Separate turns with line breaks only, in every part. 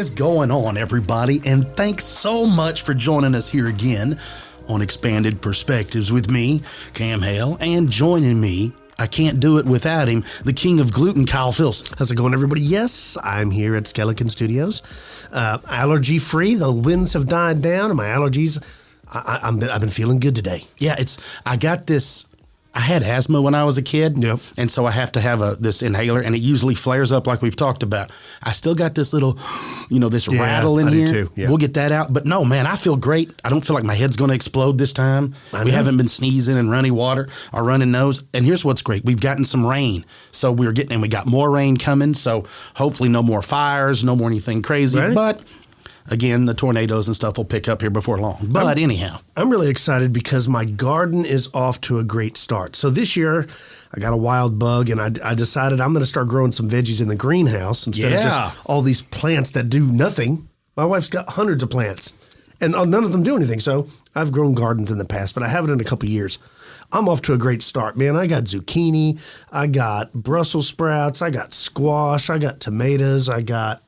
is going on, everybody? And thanks so much for joining us here again on Expanded Perspectives with me, Cam Hale, and joining me, I can't do it without him, the king of gluten, Kyle Filson.
How's it going, everybody? Yes, I'm here at Skeleton Studios. Allergy-free. The winds have died down, and my allergies, I've been feeling good today.
Yeah, I had asthma when I was a kid,
Yep.
And so I have to have this inhaler, and it usually flares up like we've talked about. I still got this little, this rattle in
I do
here.
too, yeah.
We'll get that out. But no, man, I feel great. I don't feel like my head's going to explode this time. We haven't been sneezing and runny water or running nose. And here's what's great. We've gotten some rain. So we got more rain coming. So hopefully no more fires, no more anything crazy.
Right.
But again, the tornadoes and stuff will pick up here before long. But anyhow.
I'm really excited because my garden is off to a great start. So this year, I got a wild bug, and I decided I'm going to start growing some veggies in the greenhouse instead of just all these plants that do nothing. My wife's got hundreds of plants, and none of them do anything. So I've grown gardens in the past, but I haven't in a couple years. I'm off to a great start, man. I got zucchini, I got Brussels sprouts, I got squash, I got tomatoes, I got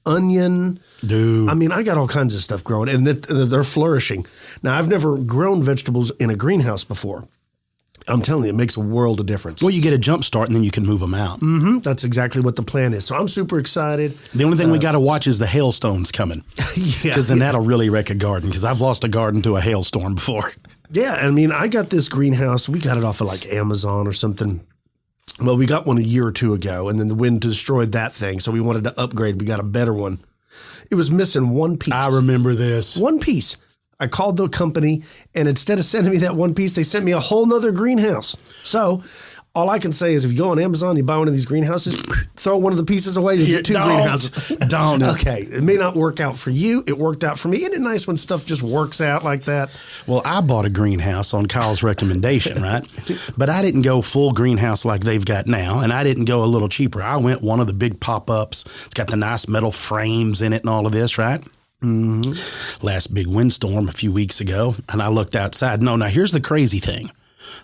onion.
Dude.
I mean, I got all kinds of stuff growing, and they're flourishing. Now, I've never grown vegetables in a greenhouse before. I'm telling you, it makes a world of difference.
Well, you get a jump start, and then you can move them out.
Mm-hmm. That's exactly what the plan is. So I'm super excited.
The only thing we got to watch is the hailstones coming. Because then that'll really wreck a garden, because I've lost a garden to a hailstorm before.
Yeah, I mean, I got this greenhouse. We got it off of like Amazon or something. Well, we got one a year or two ago, and then the wind destroyed that thing, so we wanted to upgrade. We got a better one. It was missing one piece.
I remember this.
One piece. I called the company, and instead of sending me that one piece, they sent me a whole nother greenhouse. So all I can say is if you go on Amazon, you buy one of these greenhouses, throw one of the pieces away, you get two greenhouses.
Don't.
Okay. It may not work out for you. It worked out for me. Isn't it nice when stuff just works out like that?
Well, I bought a greenhouse on Kyle's recommendation, right? But I didn't go full greenhouse like they've got now, and I didn't go a little cheaper. I went one of the big pop-ups. It's got the nice metal frames in it and all of this, right? Mm-hmm. Last big windstorm a few weeks ago, and I looked outside. Now here's the crazy thing.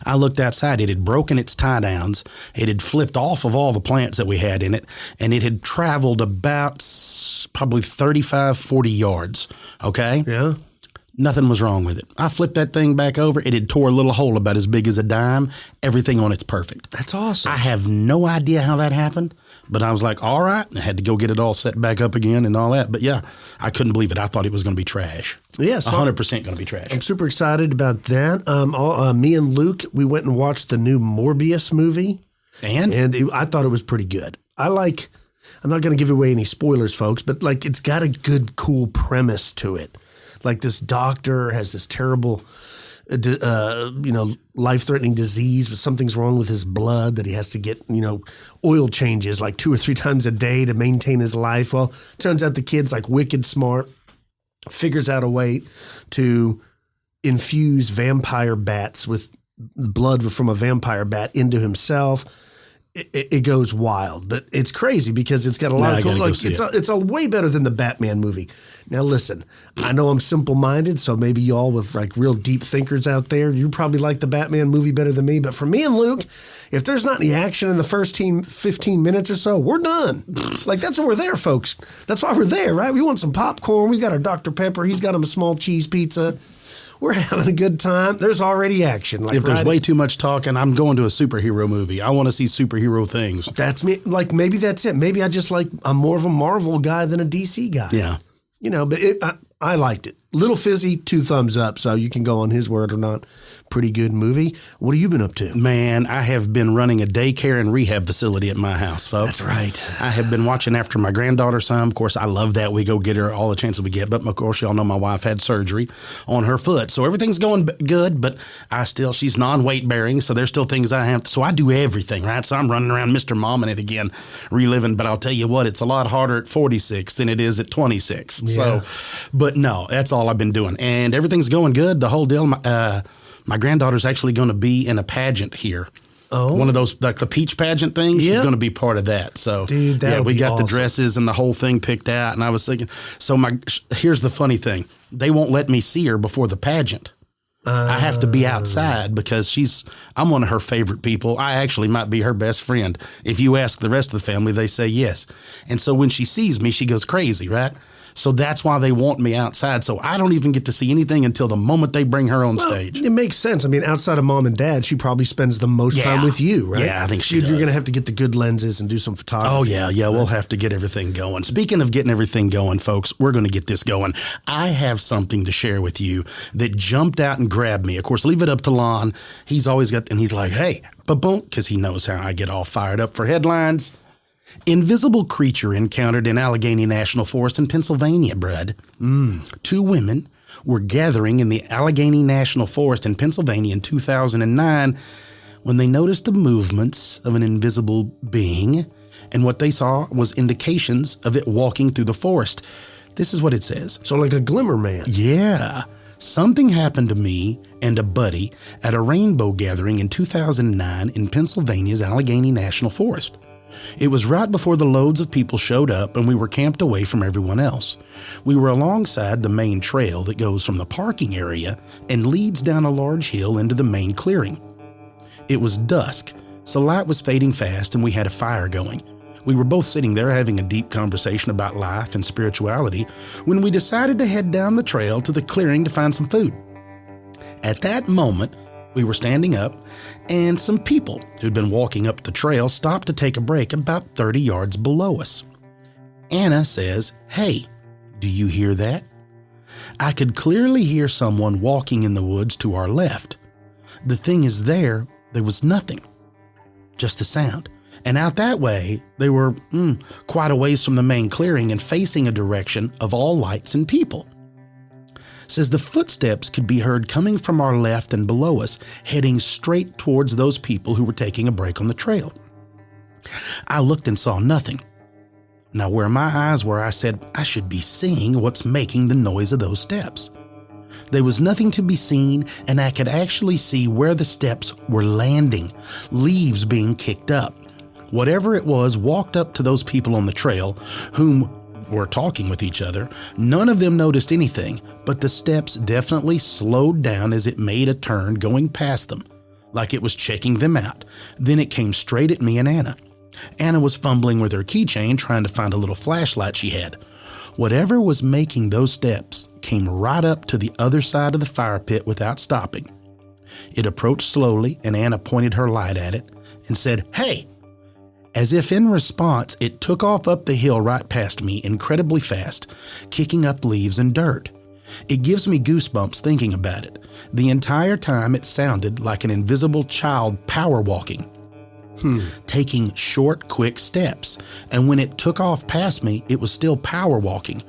I looked outside. It had broken its tie downs. It had flipped off of all the plants that we had in it, and it had traveled about probably 35, 40 yards. Okay?
Yeah.
Nothing was wrong with it. I flipped that thing back over. It had tore a little hole about as big as a dime. Everything on it's perfect.
That's awesome.
I have no idea how that happened, but I was like, all right. I had to go get it all set back up again and all that. But yeah, I couldn't believe it. I thought it was going to be trash.
Yes.
100% going to be trash.
I'm super excited about that. Me and Luke, we went and watched the new Morbius movie.
And
I thought it was pretty good. I'm not going to give away any spoilers, folks, but like it's got a good, cool premise to it. Like this doctor has this terrible, life-threatening disease, but something's wrong with his blood that he has to get, oil changes like 2 or 3 times a day to maintain his life. Well, turns out the kid's like wicked smart, figures out a way to infuse vampire bats with blood from a vampire bat into himself. It goes wild, but it's crazy because it's got a lot of cool. Like it's a way better than the Batman movie. Now listen, I know I'm simple-minded, so maybe y'all with like real deep thinkers out there, you probably like the Batman movie better than me. But for me and Luke, if there's not any action in the first 15 minutes or so, we're done. Like that's what we're there, folks. That's why we're there, right? We want some popcorn. We got our Dr. Pepper. He's got him a small cheese pizza. We're having a good time. There's already action.
If there's way too much talking, I'm going to a superhero movie. I want to see superhero things.
That's me. Like maybe that's it. Maybe I'm more of a Marvel guy than a DC guy.
Yeah.
But I liked it. Little Fizzy, 2 thumbs up, so you can go on his word or not. Pretty good movie. What have you been up to?
Man, I have been running a daycare and rehab facility at my house, folks.
That's right.
I have been watching after my granddaughter some. Of course, I love that. We go get her all the chances we get. But, of course, y'all know my wife had surgery on her foot. So everything's going good, but she's non-weight bearing, so there's still things I have to. So I do everything, right? So I'm running around Mr. Mom and it again, reliving. But I'll tell you what, it's a lot harder at 46 than it is at 26.
Yeah.
But no, that's all I've been doing. And everything's going good. The whole deal, my granddaughter's actually going to be in a pageant here.
Oh.
One of those, like the peach pageant thing. She's going to be part of that. So,
dude,
we got
awesome.
the dresses and the whole thing picked out. And I was thinking, here's the funny thing. They won't let me see her before the pageant. I have to be outside because I'm one of her favorite people. I actually might be her best friend. If you ask the rest of the family, they say yes. And so when she sees me, she goes crazy, right? So that's why they want me outside. So I don't even get to see anything until the moment they bring her on stage.
It makes sense. I mean, outside of mom and dad, she probably spends the most time with you, right?
Yeah, I think she
You're
does.
going to have to get the good lenses and do some photography.
Oh, yeah. Yeah, we'll have to get everything going. Speaking of getting everything going, folks, we're going to get this going. I have something to share with you that jumped out and grabbed me. Of course, leave it up to Lon. He's always got, and he's like, hey, ba-boom, because he knows how I get all fired up for headlines. Invisible creature encountered in Allegheny National Forest in Pennsylvania, Brad. 2 women were gathering in the Allegheny National Forest in Pennsylvania in 2009 when they noticed the movements of an invisible being, and what they saw was indications of it walking through the forest. This is what it says.
So like a glimmer man.
Yeah. Something happened to me and a buddy at a rainbow gathering in 2009 in Pennsylvania's Allegheny National Forest. It was right before the loads of people showed up and we were camped away from everyone else. We were alongside the main trail that goes from the parking area and leads down a large hill into the main clearing. It was dusk, so light was fading fast and we had a fire going. We were both sitting there having a deep conversation about life and spirituality when we decided to head down the trail to the clearing to find some food. At that moment, we were standing up, and some people who'd been walking up the trail stopped to take a break about 30 yards below us. Anna says, "Hey, do you hear that?" I could clearly hear someone walking in the woods to our left. The thing is there was nothing, just the sound. And out that way, they were quite a ways from the main clearing and facing a direction of all lights and people. Says the footsteps could be heard coming from our left and below us, heading straight towards those people who were taking a break on the trail. I looked and saw nothing. Now, where my eyes were, I said, I should be seeing what's making the noise of those steps. There was nothing to be seen, and I could actually see where the steps were landing, leaves being kicked up. Whatever it was walked up to those people on the trail, whom were talking with each other. None of them noticed anything, but the steps definitely slowed down as it made a turn going past them, like it was checking them out. Then it came straight at me and Anna. Anna was fumbling with her keychain trying to find a little flashlight she had. Whatever was making those steps came right up to the other side of the fire pit without stopping. It approached slowly, and Anna pointed her light at it and said, "Hey!" As if in response, it took off up the hill right past me incredibly fast, kicking up leaves and dirt. It gives me goosebumps thinking about it. The entire time it sounded like an invisible child power walking, taking short, quick steps. And when it took off past me, it was still power walking,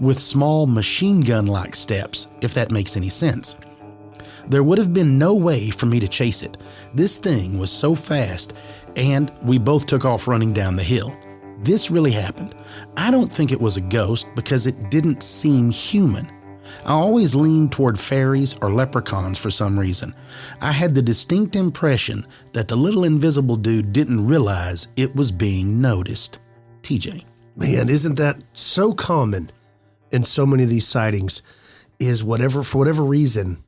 with small machine gun-like steps, if that makes any sense. There would have been no way for me to chase it. This thing was so fast, and we both took off running down the hill. This really happened. I don't think it was a ghost because it didn't seem human. I always leaned toward fairies or leprechauns for some reason. I had the distinct impression that the little invisible dude didn't realize it was being noticed. TJ.
Man, isn't that so common in so many of these sightings? Is for whatever reason,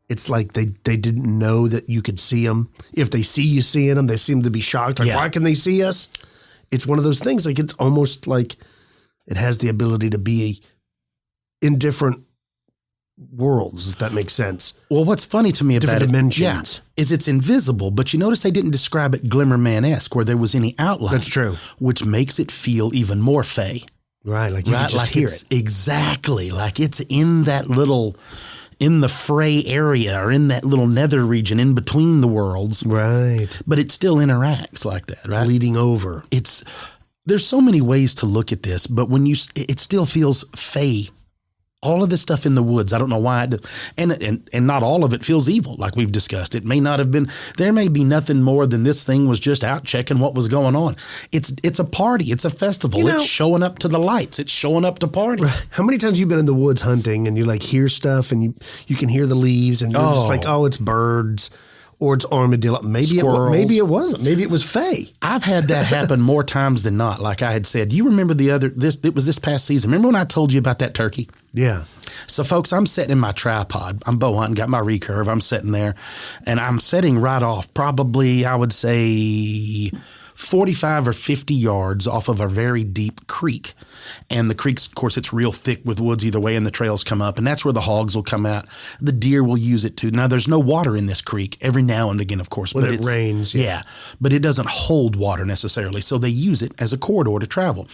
it's like they didn't know that you could see them. If they see you seeing them, they seem to be shocked. Like, why can they see us? It's one of those things. Like, it's almost like it has the ability to be in different worlds, if that makes sense.
Well, what's funny to me about
different
it,
dimensions.
is it's invisible, but you notice they didn't describe it Glimmerman-esque where there was any outline.
That's true.
Which makes it feel even more Fae.
Right, like you can just hear it.
Exactly, like it's in the fray area or in that little nether region in between the worlds.
Right.
But it still interacts like that, right?
Bleeding over.
There's so many ways to look at this, but it still feels Fae. All of this stuff in the woods, I don't know why, and not all of it feels evil, like we've discussed. It may not have been. There may be nothing more than this thing was just out checking what was going on. It's a party. It's a festival. It's showing up to the lights. It's showing up to party.
How many times have you been in the woods hunting and you like hear stuff and you can hear the leaves and you're just like, oh, it's birds. Or it's armadillo. Maybe it wasn't. Maybe it was Fae.
I've had that happen more times than not. Like I had said, do you remember it was this past season. Remember when I told you about that turkey?
Yeah.
So folks, I'm sitting in my tripod. I'm bow hunting, got my recurve. I'm sitting there and I'm setting right off probably, I would say 45 or 50 yards off of a very deep creek. And the creek's, of course, it's real thick with woods either way, and the trails come up, and that's where the hogs will come out. The deer will use it too. Now, there's no water in this creek every now and again, of course.
When it rains.
Yeah, but it doesn't hold water necessarily, so they use it as a corridor to travel.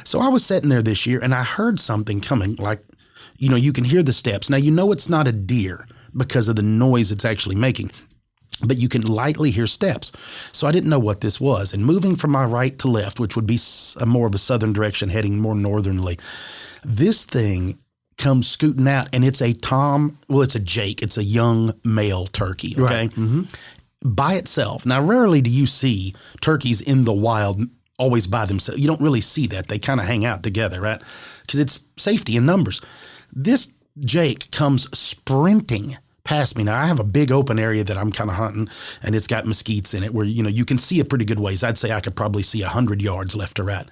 So I was sitting there this year, and I heard something coming, like, you can hear the steps. Now, it's not a deer because of the noise it's actually making, but you can lightly hear steps. So I didn't know what this was. And moving from my right to left, which would be more of a southern direction, heading more northernly, this thing comes scooting out, and it's a Jake. It's a young male turkey, okay?
Right. Mm-hmm.
By itself. Now, rarely do you see turkeys in the wild always by themselves. You don't really see that. They kind of hang out together, right? Because it's safety in numbers. This Jake comes sprinting past me. Now, I have a big open area that I'm kind of hunting, and it's got mesquites in it where, you can see a pretty good ways. I'd say I could probably see 100 yards left or right.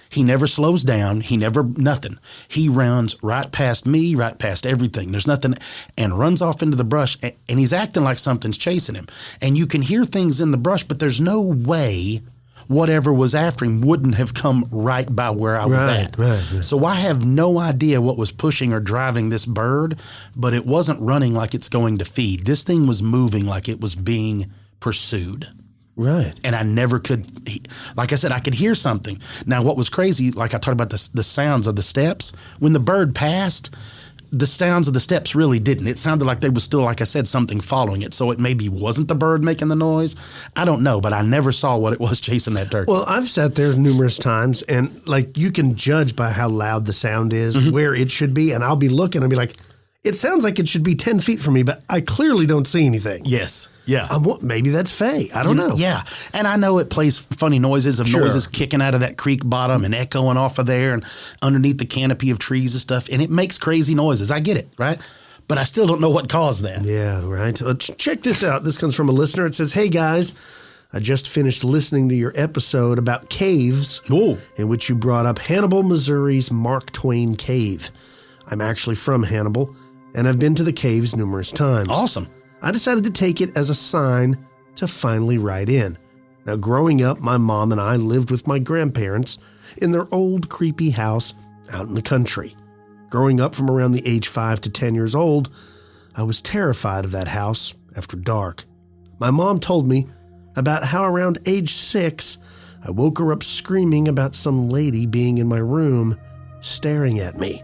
He never slows down. Nothing. He runs right past me, right past everything. There's nothing, and runs off into the brush, and he's acting like something's chasing him. And you can hear things in the brush, but there's no way whatever was after him wouldn't have come right by where I was at.
Right.
So I have no idea what was pushing or driving this bird, but it wasn't running like it's going to feed. This thing was moving like it was being pursued.
Right.
And I never could, like I said, I could hear something. Now, what was crazy, like I talked about the sounds of the steps, when the bird passed, the sounds of the steps really didn't. It sounded like there was still, like I said, something following it. So it maybe wasn't the bird making the noise. I don't know, but I never saw what it was chasing that turkey.
Well, I've sat there numerous times, and you can judge by how loud the sound is, where it should be, and I'll be looking and be like, it sounds like it should be 10 feet from me, but I clearly don't see anything.
Yes. Yeah.
Maybe that's Fae. I don't know.
Yeah. And I know it plays funny noises noises kicking out of that creek bottom and echoing off of there and underneath the canopy of trees and stuff. And it makes crazy noises. I get it, right? But I still don't know what caused that.
Yeah, right. Check this out. This comes from a listener. It says, "Hey, guys, I just finished listening to your episode about caves, in which you brought up Hannibal, Missouri's Mark Twain Cave. I'm actually from Hannibal, and I've been to the caves numerous times.
Awesome.
I decided to take it as a sign to finally write in. Now, growing up, my mom and I lived with my grandparents in their old creepy house out in the country. Growing up from around the age 5 to 10 years old, I was terrified of that house after dark. My mom told me about how around age 6, I woke her up screaming about some lady being in my room, staring at me.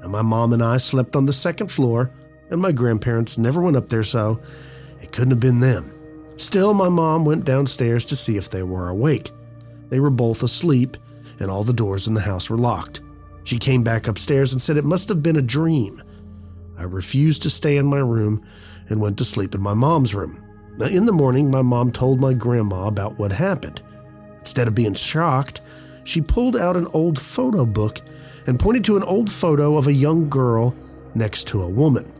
And my mom and I slept on the second floor, and my grandparents never went up there, so it couldn't have been them. Still, my mom went downstairs to see if they were awake. They were both asleep, and all the doors in the house were locked. She came back upstairs and said it must have been a dream. I refused to stay in my room and went to sleep in my mom's room. Now, in the morning, my mom told my grandma about what happened. Instead of being shocked, she pulled out an old photo book and pointed to an old photo of a young girl next to a woman.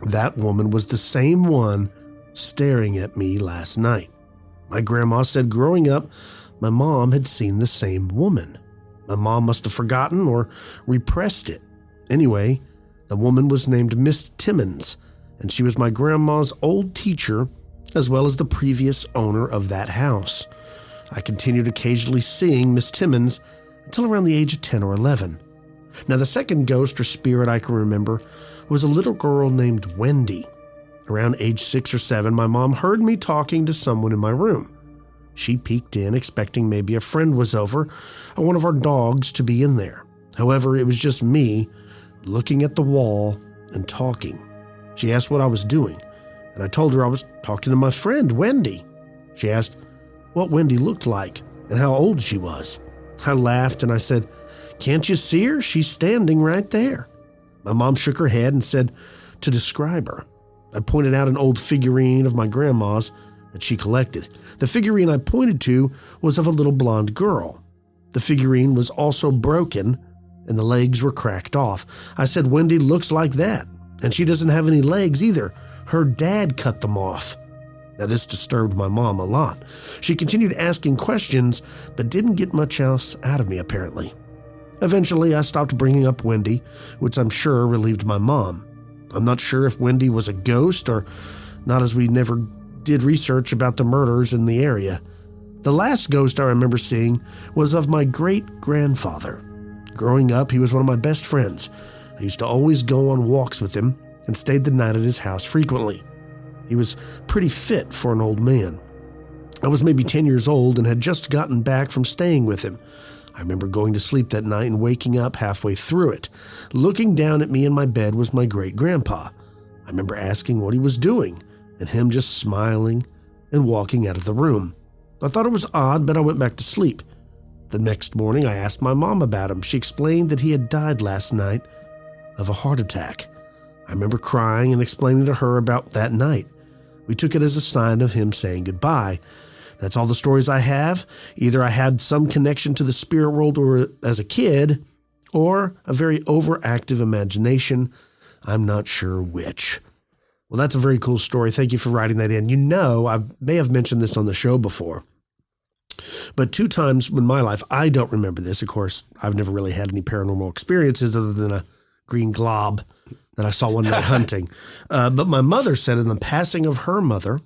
That woman was the same one staring at me last night. My grandma said growing up, my mom had seen the same woman. My mom must have forgotten or repressed it. Anyway, the woman was named Miss Timmons, and she was my grandma's old teacher as well as the previous owner of that house. I continued occasionally seeing Miss Timmons until around the age of 10 or 11. Now, the second ghost or spirit I can remember was a little girl named Wendy. Around age 6 or 7, my mom heard me talking to someone in my room. She peeked in, expecting maybe a friend was over or one of our dogs to be in there. However, it was just me looking at the wall and talking. She asked what I was doing, and I told her I was talking to my friend, Wendy. She asked what Wendy looked like and how old she was. I laughed and I said, "Can't you see her? She's standing right there." My mom shook her head and said to describe her. I pointed out an old figurine of my grandma's that she collected. The figurine I pointed to was of a little blonde girl. The figurine was also broken and the legs were cracked off. I said, "Wendy looks like that, and she doesn't have any legs either. Her dad cut them off." Now, this disturbed my mom a lot. She continued asking questions, but didn't get much else out of me, apparently. Eventually, I stopped bringing up Wendy, which I'm sure relieved my mom. I'm not sure if Wendy was a ghost or not, as we never did research about the murders in the area. The last ghost I remember seeing was of my great-grandfather. Growing up, he was one of my best friends. I used to always go on walks with him and stayed the night at his house frequently. He was pretty fit for an old man. I was maybe 10 years old and had just gotten back from staying with him. I remember going to sleep that night and waking up halfway through it. Looking down at me in my bed was my great-grandpa. I remember asking what he was doing, and him just smiling and walking out of the room. I thought it was odd, but I went back to sleep. The next morning, I asked my mom about him. She explained that he had died last night of a heart attack. I remember crying and explaining to her about that night. We took it as a sign of him saying goodbye. That's all the stories I have. Either I had some connection to the spirit world or as a kid, or a very overactive imagination. I'm not sure which. Well, that's a very cool story. Thank you for writing that in. You know, I may have mentioned this on the show before, but 2 times in my life, I don't remember this. Of course, I've never really had any paranormal experiences other than a green glob that I saw one night hunting. But my mother said in the passing of her mother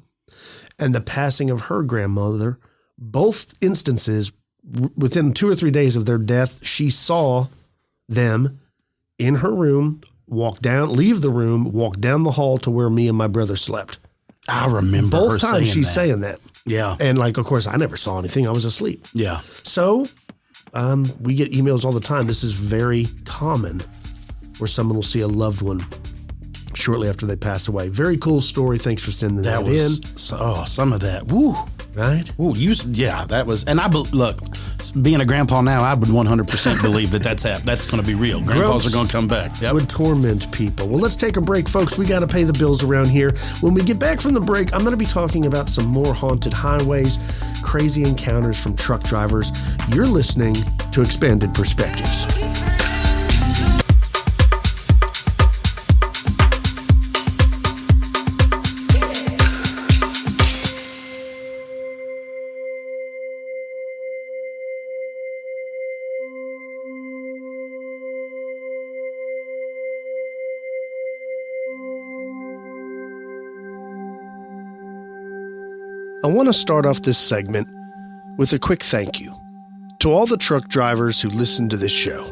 and the passing of her grandmother, both instances, within 2 or 3 days of their death, she saw them in her room, leave the room, walk down the hall to where me and my brother slept.
I remember
both
her
times
saying
she's
that.
saying that.
Yeah.
And of course, I never saw anything. I was asleep.
Yeah.
So we get emails all the time. This is very common where someone will see a loved one shortly after they pass away. Very cool story. Thanks for sending that in.
Some of that. Woo.
Right?
Woo. That was, and look, being a grandpa now, I would 100% believe that's going to be real. Grandpas are going to come back. Yep.
Would torment people. Well, let's take a break, folks. We got to pay the bills around here. When we get back from the break, I'm going to be talking about some more haunted highways, crazy encounters from truck drivers. You're listening to Expanded Perspectives. I want to start off this segment with a quick thank you to all the truck drivers who listen to this show.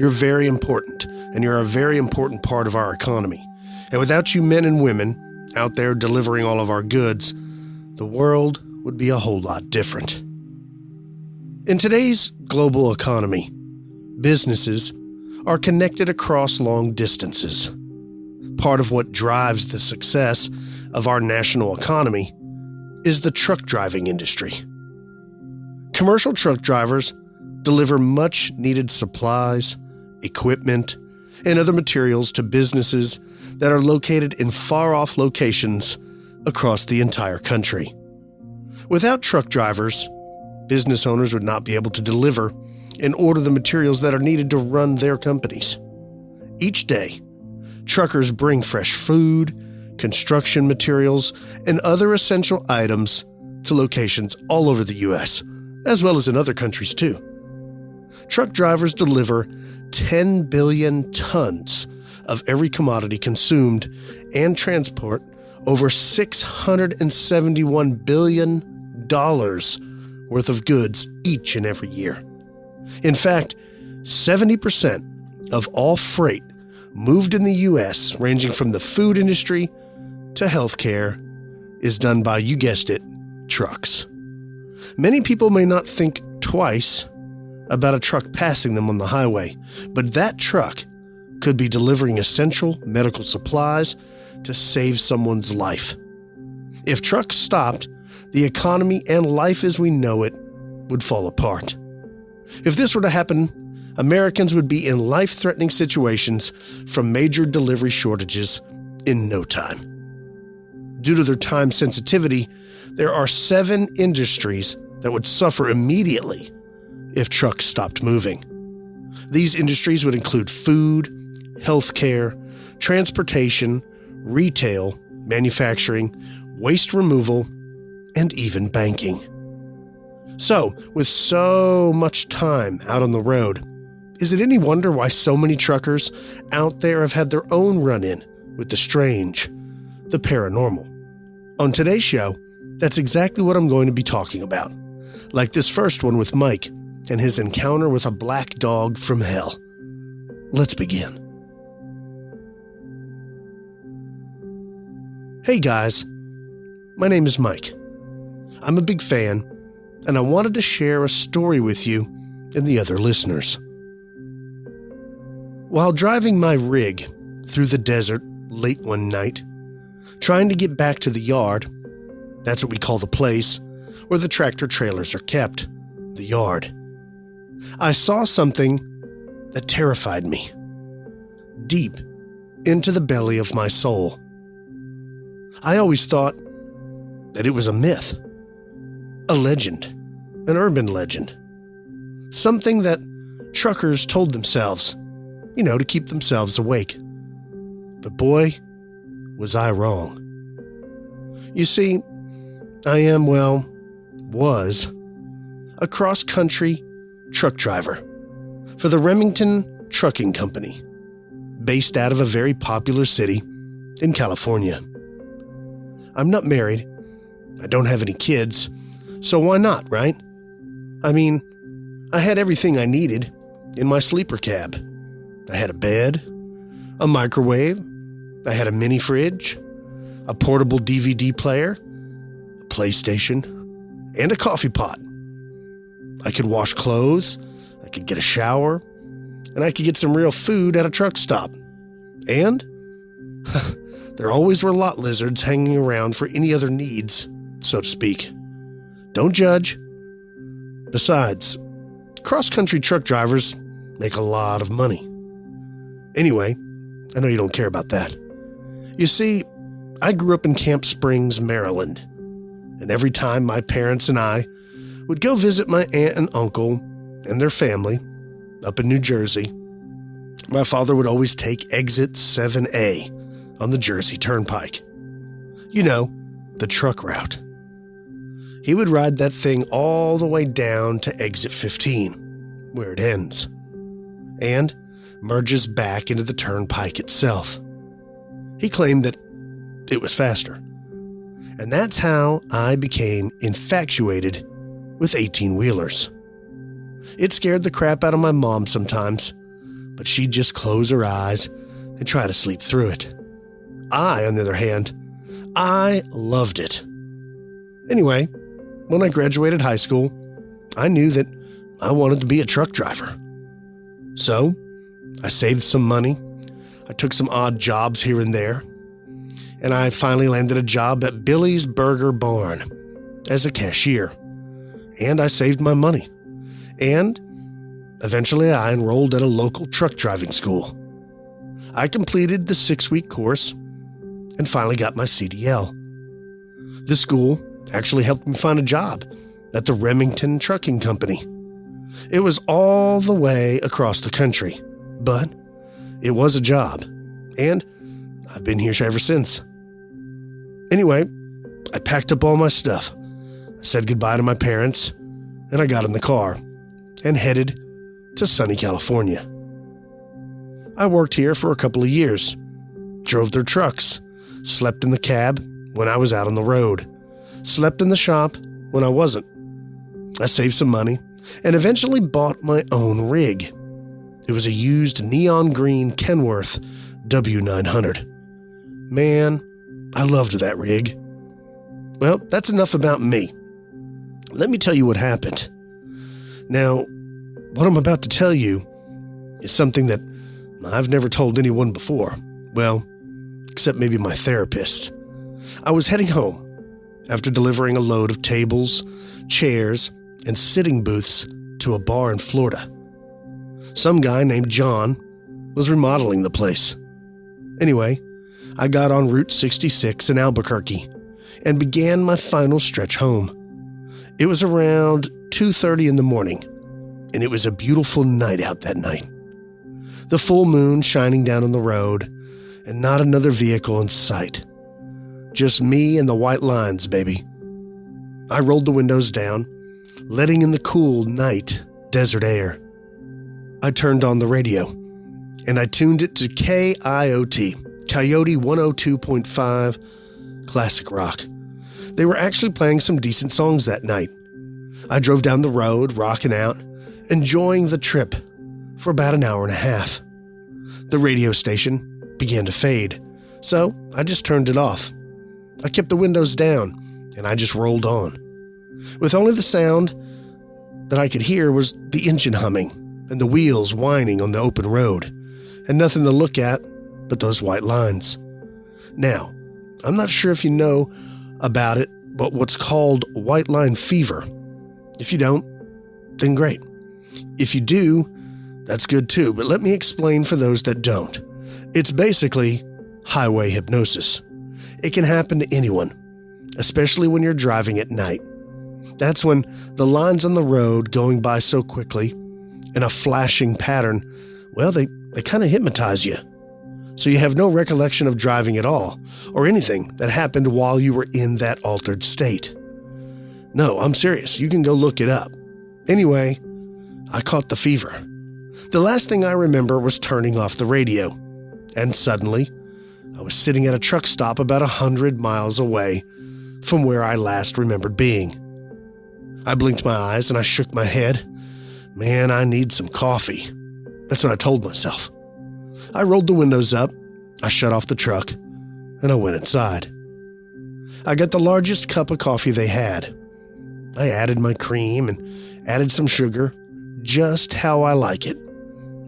You're very important, and you're a very important part of our economy. And without you men and women out there delivering all of our goods, the world would be a whole lot different. In today's global economy, businesses are connected across long distances. Part of what drives the success of our national economy is the truck driving industry. Commercial truck drivers deliver much needed supplies, equipment, and other materials to businesses that are located in far-off locations across the entire country. Without truck drivers, business owners would not be able to deliver and order the materials that are needed to run their companies. Each day, truckers bring fresh food, construction materials, and other essential items to locations all over the U.S., as well as in other countries too. Truck drivers deliver 10 billion tons of every commodity consumed and transport over $671 billion worth of goods each and every year. In fact, 70% of all freight moved in the U.S., ranging from the food industry to healthcare, is done by, you guessed it, trucks. Many people may not think twice about a truck passing them on the highway, but that truck could be delivering essential medical supplies to save someone's life. If trucks stopped, the economy and life as we know it would fall apart. If this were to happen, Americans would be in life-threatening situations from major delivery shortages in no time. Due to their time sensitivity, there are 7 industries that would suffer immediately if trucks stopped moving. These industries would include food, healthcare, transportation, retail, manufacturing, waste removal, and even banking. So, with so much time out on the road, is it any wonder why so many truckers out there have had their own run-in with the strange, the paranormal? On today's show, That's exactly what I'm going to be talking about, like this first one with Mike and his encounter with a black dog from hell. Let's begin. Hey guys, my name is Mike. I'm a big fan, and I wanted to share a story with you and the other listeners. While driving my rig through the desert late one night, trying to get back to the yard, that's what we call the place where the tractor trailers are kept, the yard, I saw something that terrified me, deep into the belly of my soul. I always thought that it was a myth, a legend, an urban legend, something that truckers told themselves, to keep themselves awake. But boy, was I wrong. You see, I was a cross-country truck driver for the Remington Trucking Company, based out of a very popular city in California. I'm not married, I don't have any kids, so why not, right? I mean, I had everything I needed in my sleeper cab. I had a bed, a microwave, I had a mini fridge, a portable DVD player, a PlayStation, and a coffee pot. I could wash clothes, I could get a shower, and I could get some real food at a truck stop. And there always were lot lizards hanging around for any other needs, so to speak. Don't judge. Besides, cross-country truck drivers make a lot of money. Anyway, I know you don't care about that. You see, I grew up in Camp Springs, Maryland, and every time my parents and I would go visit my aunt and uncle and their family up in New Jersey, my father would always take exit 7A on the Jersey Turnpike. The truck route. He would ride that thing all the way down to exit 15, where it ends, and merges back into the turnpike itself. He claimed that it was faster. And that's how I became infatuated with 18-wheelers. It scared the crap out of my mom sometimes, but she'd just close her eyes and try to sleep through it. I, on the other hand, I loved it. Anyway, when I graduated high school, I knew that I wanted to be a truck driver. So, I saved some money, I took some odd jobs here and there, and I finally landed a job at Billy's Burger Barn as a cashier. And I saved my money. And eventually I enrolled at a local truck driving school. I completed the 6-week course and finally got my CDL. The school actually helped me find a job at the Remington Trucking Company. It was all the way across the country, but it was a job, and I've been here ever since. Anyway, I packed up all my stuff. I said goodbye to my parents, and I got in the car and headed to sunny California. I worked here for a couple of years, drove their trucks, slept in the cab when I was out on the road, slept in the shop when I wasn't. I saved some money and eventually bought my own rig. It was a used neon green Kenworth W900. Man, I loved that rig. Well, that's enough about me. Let me tell you what happened. Now, what I'm about to tell you is something that I've never told anyone before. Well, except maybe my therapist. I was heading home after delivering a load of tables, chairs, and sitting booths to a bar in Florida. Some guy named John was remodeling the place. Anyway, I got on Route 66 in Albuquerque and began my final stretch home. It was around 2:30 in the morning, and it was a beautiful night out that night. The full moon shining down on the road, and not another vehicle in sight. Just me and the white lines, baby. I rolled the windows down, letting in the cool night desert air. I turned on the radio, and I tuned it to KIOT, Coyote 102.5, classic rock. They were actually playing some decent songs that night. I drove down the road, rocking out, enjoying the trip for about an hour and a half. The radio station began to fade, so I just turned it off. I kept the windows down, and I just rolled on. With only the sound that I could hear was the engine humming and the wheels whining on the open road, and nothing to look at but those white lines. Now, I'm not sure if you know about it, but what's called white line fever. If you don't, then great. If you do, that's good too, but let me explain for those that don't. It's basically highway hypnosis. It can happen to anyone, especially when you're driving at night. That's when the lines on the road going by so quickly in a flashing pattern, well, they kind of hypnotize you. So you have no recollection of driving at all, or anything that happened while you were in that altered state. No, I'm serious. You can go look it up. Anyway, I caught the fever. The last thing I remember was turning off the radio, and suddenly, I was sitting at a truck stop about 100 miles away from where I last remembered being. I blinked my eyes and I shook my head. Man, I need some coffee. That's what I told myself. I rolled the windows up, I shut off the truck, and I went inside. I got the largest cup of coffee they had. I added my cream and added some sugar, just how I like it.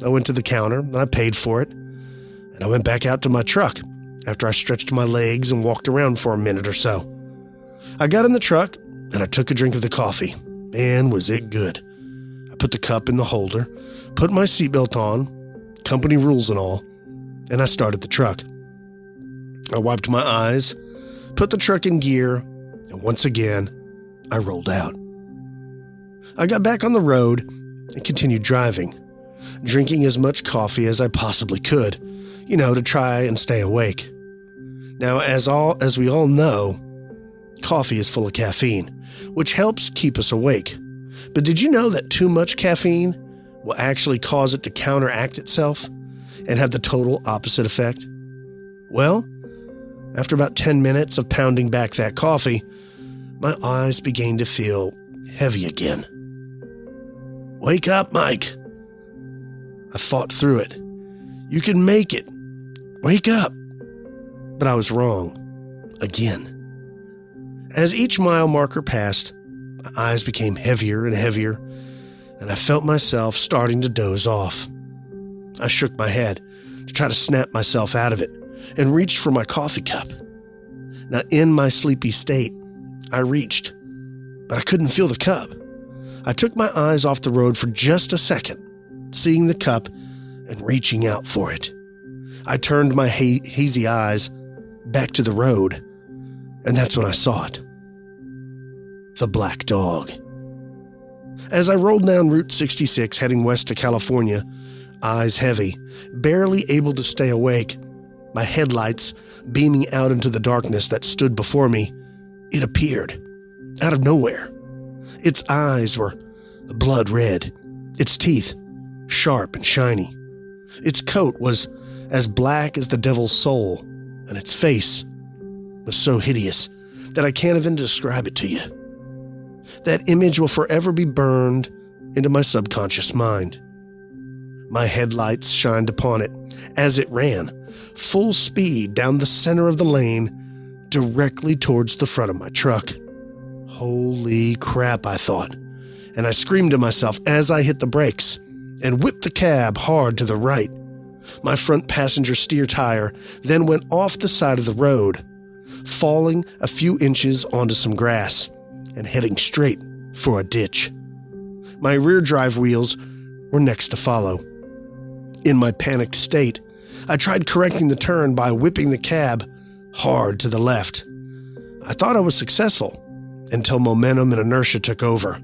I went to the counter and I paid for it, and I went back out to my truck after I stretched my legs and walked around for a minute or so. I got in the truck and I took a drink of the coffee. Man, was it good. I put the cup in the holder, put my seatbelt on, company rules and all, and I started the truck. I wiped my eyes, put the truck in gear, and once again, I rolled out. I got back on the road and continued driving, drinking as much coffee as I possibly could, to try and stay awake. Now, as we all know, coffee is full of caffeine, which helps keep us awake. But did you know that too much caffeine will actually cause it to counteract itself and have the total opposite effect? Well, after about 10 minutes of pounding back that coffee, my eyes began to feel heavy again. Wake up, Mike. I fought through it. You can make it. Wake up. But I was wrong. Again. As each mile marker passed, my eyes became heavier and heavier, and I felt myself starting to doze off. I shook my head to try to snap myself out of it and reached for my coffee cup. Now, in my sleepy state, I reached, but I couldn't feel the cup. I took my eyes off the road for just a second, seeing the cup and reaching out for it. I turned my hazy eyes back to the road, and that's when I saw it. The black dog. As I rolled down Route 66 heading west to California, eyes heavy, barely able to stay awake, my headlights beaming out into the darkness that stood before me, it appeared, out of nowhere. Its eyes were blood red, its teeth sharp and shiny. Its coat was as black as the devil's soul, and its face was so hideous that I can't even describe it to you. That image will forever be burned into my subconscious mind. My headlights shined upon it as it ran, full speed down the center of the lane, directly towards the front of my truck. Holy crap, I thought, and I screamed to myself as I hit the brakes and whipped the cab hard to the right. My front passenger steer tire then went off the side of the road, falling a few inches onto some grass and heading straight for a ditch. My rear drive wheels were next to follow. In my panicked state, I tried correcting the turn by whipping the cab hard to the left. I thought I was successful until momentum and inertia took over,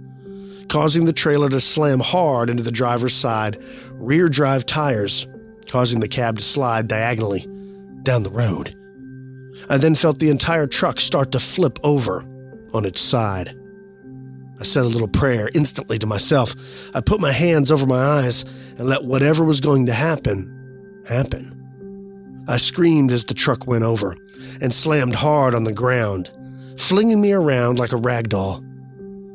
causing the trailer to slam hard into the driver's side rear drive tires, causing the cab to slide diagonally down the road. I then felt the entire truck start to flip over on its side. I said a little prayer instantly to myself. I put my hands over my eyes and let whatever was going to happen, happen. I screamed as the truck went over and slammed hard on the ground, flinging me around like a rag doll.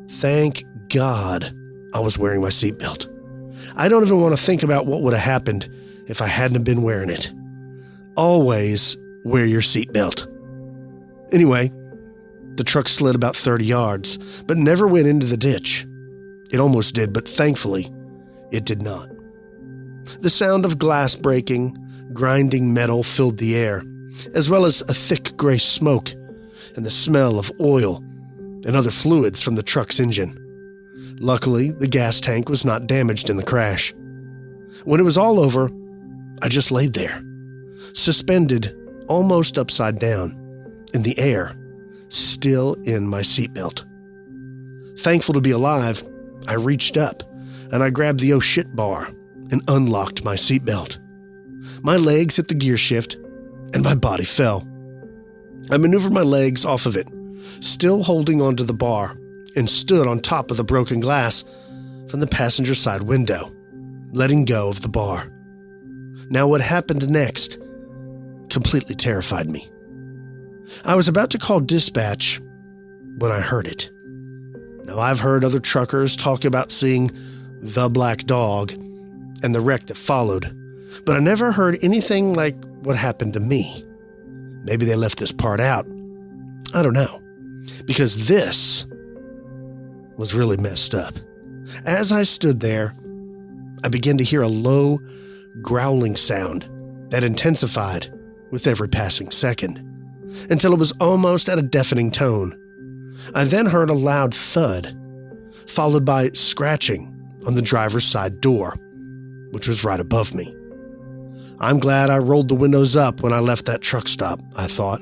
Thank God I was wearing my seatbelt. I don't even want to think about what would have happened if I hadn't been wearing it. Always wear your seatbelt. Anyway, the truck slid about 30 yards, but never went into the ditch. It almost did, but thankfully, it did not. The sound of glass breaking, grinding metal filled the air, as well as a thick gray smoke and the smell of oil and other fluids from the truck's engine. Luckily, the gas tank was not damaged in the crash. When it was all over, I just laid there, suspended almost upside down, in the air, still in my seatbelt. Thankful to be alive, I reached up and I grabbed the oh shit bar and unlocked my seatbelt. My legs hit the gear shift and my body fell. I maneuvered my legs off of it, still holding onto the bar, and stood on top of the broken glass from the passenger side window, letting go of the bar. Now what happened next completely terrified me. I was about to call dispatch when I heard it. Now I've heard other truckers talk about seeing the black dog and the wreck that followed, but I never heard anything like what happened to me. Maybe they left this part out. I don't know. Because this was really messed up. As I stood there, I began to hear a low, growling sound that intensified with every passing second, until it was almost at a deafening tone. I then heard a loud thud, followed by scratching on the driver's side door, which was right above me. I'm glad I rolled the windows up when I left that truck stop, I thought,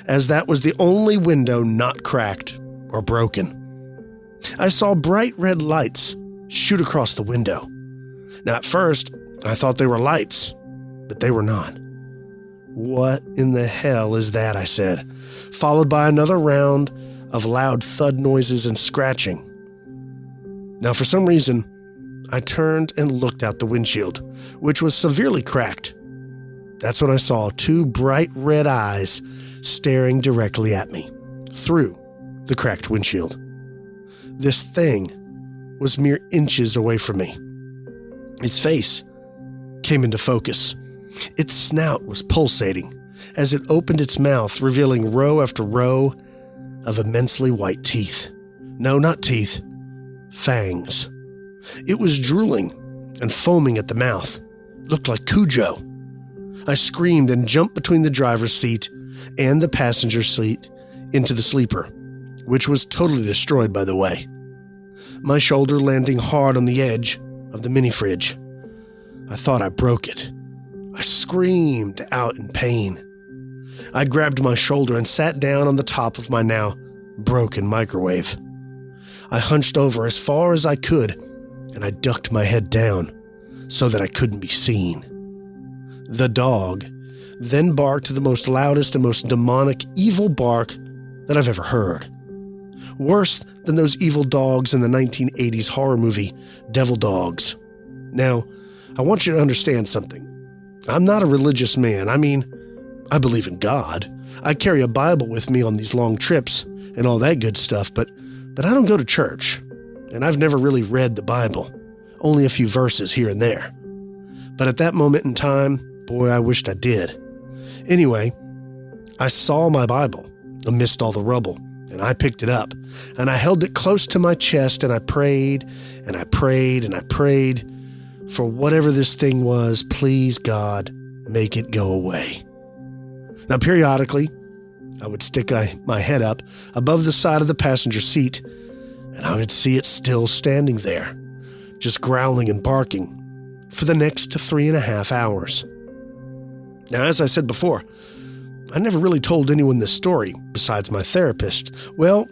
as that was the only window not cracked or broken. I saw bright red lights shoot across the window. Now at first, I thought they were lights, but they were not. What in the hell is that, I said, followed by another round of loud thud noises and scratching. Now for some reason, I turned and looked out the windshield, which was severely cracked. That's when I saw two bright red eyes staring directly at me through the cracked windshield. This thing was mere inches away from me. Its face came into focus. Its snout was pulsating as it opened its mouth, revealing row after row of immensely white teeth. No, not teeth. Fangs. It was drooling and foaming at the mouth. Looked like Cujo. I screamed and jumped between the driver's seat and the passenger seat into the sleeper, which was totally destroyed, by the way. My shoulder landing hard on the edge of the mini fridge. I thought I broke it. I screamed out in pain. I grabbed my shoulder and sat down on the top of my now broken microwave. I hunched over as far as I could, and I ducked my head down so that I couldn't be seen. The dog then barked the most loudest and most demonic, evil bark that I've ever heard. Worse than those evil dogs in the 1980s horror movie, Devil Dogs. Now, I want you to understand something. I'm not a religious man. I mean, I believe in God. I carry a Bible with me on these long trips and all that good stuff, but I don't go to church, and I've never really read the Bible, only a few verses here and there. But at that moment in time, boy, I wished I did. Anyway, I saw my Bible amidst all the rubble, and I picked it up, and I held it close to my chest, and I prayed, and I prayed, and I prayed for whatever this thing was. Please, God, make it go away. Now, periodically, I would stick my head up above the side of the passenger seat, and I would see it still standing there, just growling and barking for the next 3.5 hours. Now, as I said before, I never really told anyone this story besides my therapist. Well,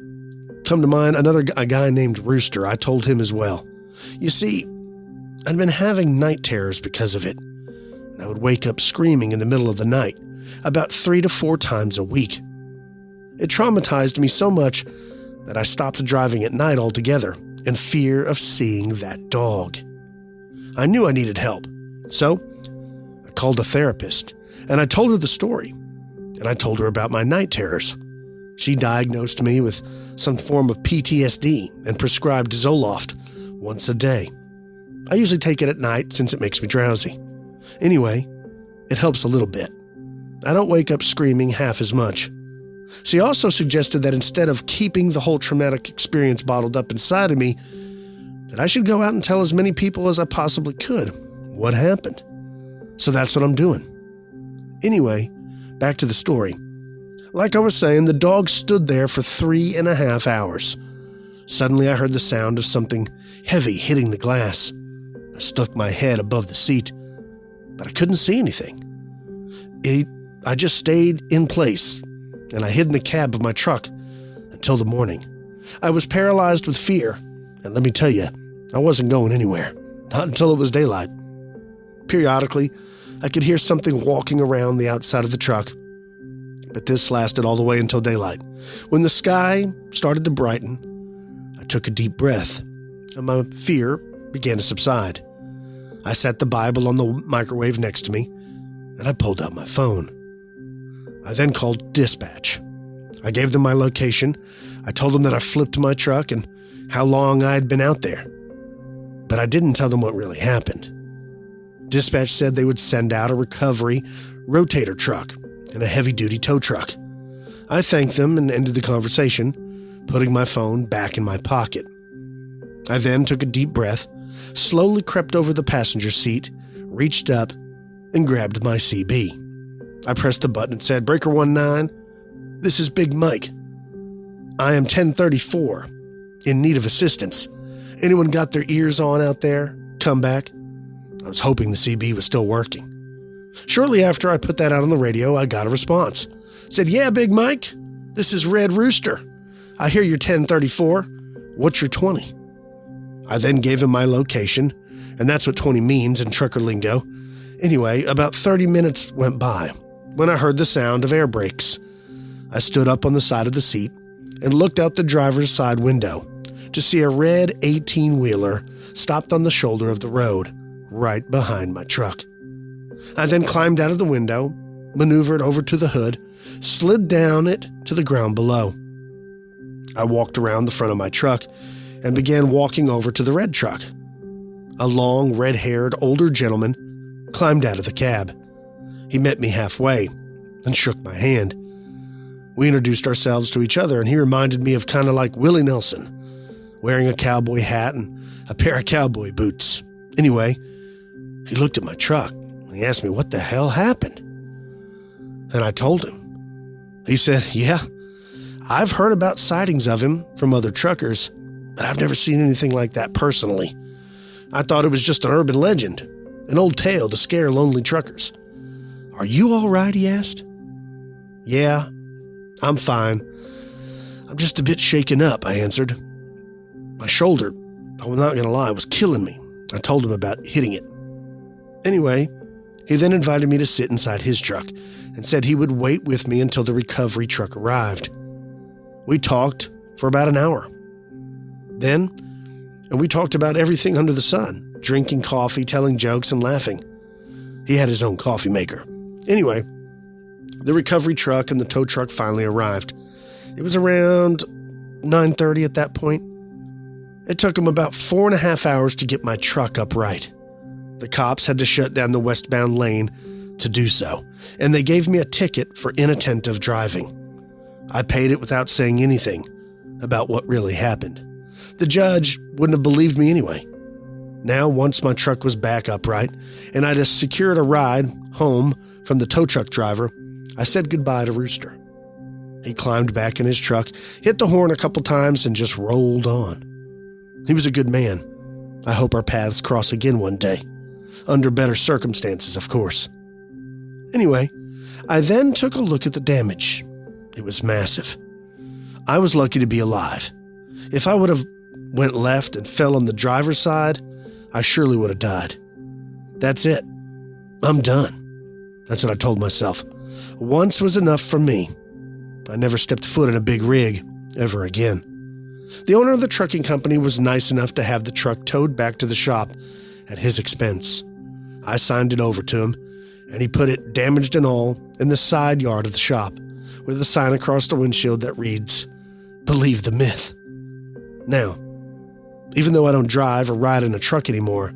come to mind, a guy named Rooster. I told him as well. You see, I'd been having night terrors because of it. And I would wake up screaming in the middle of the night, about 3 to 4 times a week. It traumatized me so much that I stopped driving at night altogether in fear of seeing that dog. I knew I needed help, so I called a therapist, and I told her the story, and I told her about my night terrors. She diagnosed me with some form of PTSD and prescribed Zoloft once a day. I usually take it at night since it makes me drowsy. Anyway, it helps a little bit. I don't wake up screaming half as much. She also suggested that instead of keeping the whole traumatic experience bottled up inside of me, that I should go out and tell as many people as I possibly could what happened. So that's what I'm doing. Anyway, back to the story. Like I was saying, the dog stood there for 3.5 hours. Suddenly I heard the sound of something heavy hitting the glass. I stuck my head above the seat, but I couldn't see anything. I just stayed in place, and I hid in the cab of my truck until the morning. I was paralyzed with fear, and let me tell you, I wasn't going anywhere, not until it was daylight. Periodically, I could hear something walking around the outside of the truck, but this lasted all the way until daylight. When the sky started to brighten, I took a deep breath, and my fear began to subside. I set the Bible on the microwave next to me, and I pulled out my phone. I then called dispatch. I gave them my location. I told them that I flipped my truck and how long I had been out there. But I didn't tell them what really happened. Dispatch said they would send out a recovery rotator truck and a heavy-duty tow truck. I thanked them and ended the conversation, putting my phone back in my pocket. I then took a deep breath, slowly crept over the passenger seat, reached up, and grabbed my CB. I pressed the button and said, "Breaker 19, this is Big Mike. I am 1034, in need of assistance. Anyone got their ears on out there? Come back." I was hoping the CB was still working. Shortly after I put that out on the radio, I got a response. It said, "Yeah, Big Mike, this is Red Rooster. I hear you're 1034. What's your 20? I then gave him my location, and that's what 20 means in trucker lingo. Anyway, about 30 minutes went by when I heard the sound of air brakes. I stood up on the side of the seat and looked out the driver's side window to see a red 18-wheeler stopped on the shoulder of the road, right behind my truck. I then climbed out of the window, maneuvered over to the hood, slid down it to the ground below. I walked around the front of my truck and began walking over to the red truck. A long, red-haired, older gentleman climbed out of the cab. He met me halfway and shook my hand. We introduced ourselves to each other, and he reminded me of kind of like Willie Nelson, wearing a cowboy hat and a pair of cowboy boots. Anyway, he looked at my truck and he asked me what the hell happened. And I told him. He said, "Yeah, I've heard about sightings of him from other truckers, but I've never seen anything like that personally. I thought it was just an urban legend, an old tale to scare lonely truckers. Are you all right?" he asked. "Yeah, I'm fine. I'm just a bit shaken up," I answered. My shoulder, I'm not going to lie, was killing me. I told him about hitting it. Anyway, he then invited me to sit inside his truck and said he would wait with me until the recovery truck arrived. We talked for about an hour. And we talked about everything under the sun, drinking coffee, telling jokes, and laughing. He had his own coffee maker. Anyway, the recovery truck and the tow truck finally arrived. It was around 9:30 at that point. It took them about 4.5 hours to get my truck upright. The cops had to shut down the westbound lane to do so, and they gave me a ticket for inattentive driving. I paid it without saying anything about what really happened. The judge wouldn't have believed me anyway. Now, once my truck was back upright, and I just secured a ride home from the tow truck driver, I said goodbye to Rooster. He climbed back in his truck, hit the horn a couple times, and just rolled on. He was a good man. I hope our paths cross again one day. Under better circumstances, of course. Anyway, I then took a look at the damage. It was massive. I was lucky to be alive. If I would have went left and fell on the driver's side, I surely would have died. That's it. I'm done. That's what I told myself. Once was enough for me. I never stepped foot in a big rig ever again. The owner of the trucking company was nice enough to have the truck towed back to the shop at his expense. I signed it over to him, and he put it, damaged and all, in the side yard of the shop. with a sign across the windshield that reads, "Believe the myth." Now, even though I don't drive or ride in a truck anymore,